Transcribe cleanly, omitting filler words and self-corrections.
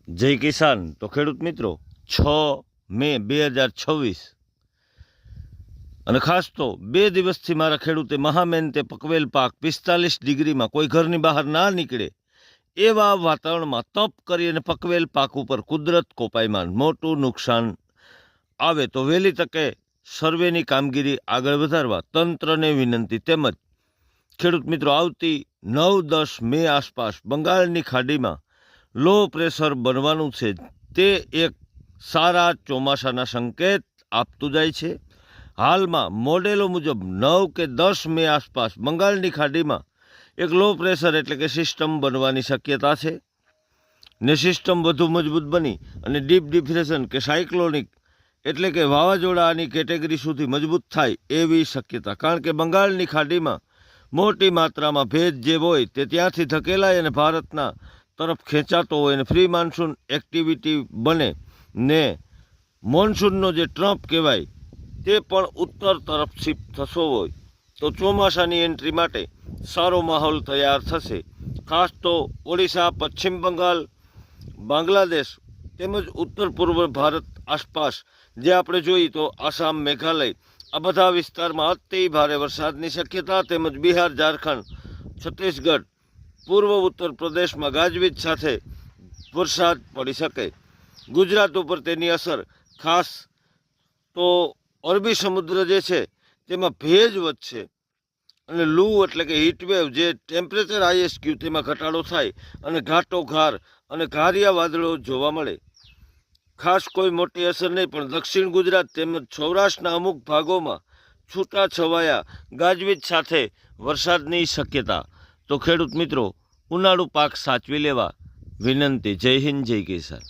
જય કિસાન. તો ખેડૂત મિત્રો, 6 મે 2026 અને ખાસ તો 2 દિવસથી મારા ખેડૂતે મહામહેનતે પકવેલ પાક 45 ડિગ્રીમાં કોઈ ઘરની બહાર ના નીકળે એવા વાતાવરણમાં તપ કરી અને પકવેલ પાક ઉપર કુદરત કોપાયમાન મોટું નુકસાન આવે તો વહેલી તકે સર્વેની કામગીરી આગળ વધારવા તંત્રને વિનંતી. તેમજ ખેડૂત મિત્રો, આવતી 9-10 મે આસપાસ બંગાળની ખાડીમાં લો પ્રેશર બનવાનું છે. તે એક સારા ચોમાસાના સંકેત આપતું જાય છે. હાલમાં મોડેલો મુજબ 9 કે 10 મે આસપાસ બંગાળની ખાડીમાં એક લો પ્રેશર એટલે કે સિસ્ટમ બનવાની શક્યતા છે ને સિસ્ટમ વધુ મજબૂત બની અને ડીપ ડિપ્રેશન કે સાયક્લોનિક એટલે કે વાવાઝોડાની કેટેગરી સુધી મજબૂત થાય એવી શક્યતા. કારણ કે બંગાળની ખાડીમાં મોટી માત્રામાં ભેજ જે હોય તે ત્યાંથી ધકેલાય અને ભારતના તરફ ખેંચાતો હોય અને ફ્રી મોન્સૂન એક્ટિવિટી બને ને મોન્સૂનનો જે ટ્રમ્પ કહેવાય તે પણ ઉત્તર તરફ શિફ્ટ થતો હોય તો ચોમાસાની એન્ટ્રી માટે સારો માહોલ તૈયાર થશે. ખાસ તો ઓડિશા, પશ્ચિમ બંગાળ, બાંગ્લાદેશ તેમજ ઉત્તર પૂર્વ ભારત આસપાસ જે આપણે જોઈએ તો આસામ, મેઘાલય આ બધા વિસ્તારમાં અતિ ભારે વરસાદની શક્યતા. તેમજ બિહાર, ઝારખંડ, છત્તીસગઢ, પૂર્વ ઉત્તર પ્રદેશમાં ગાજવીજ સાથે વરસાદ પડી શકે. ગુજરાત ઉપર તેની અસર ખાસ તો અરબી સમુદ્ર જે છે તેમાં ભેજ વધશે અને લૂ એટલે કે હીટવેવ જે ટેમ્પરેચર ISQ તેમાં ઘટાડો થાય અને ઘાટો ઘાર અને ઘારિયા વાદળો જોવા મળે. ખાસ કોઈ મોટી અસર નહીં, પણ દક્ષિણ ગુજરાત તેમજ સૌરાષ્ટ્રના અમુક ભાગોમાં છૂટા છવાયા ગાજવીજ સાથે વરસાદની શક્યતા. તો ખેડૂત મિત્રો, ઉનાળુ પાક સાચવી લેવા વિનંતી. જય હિન્દ, જય કિસાન.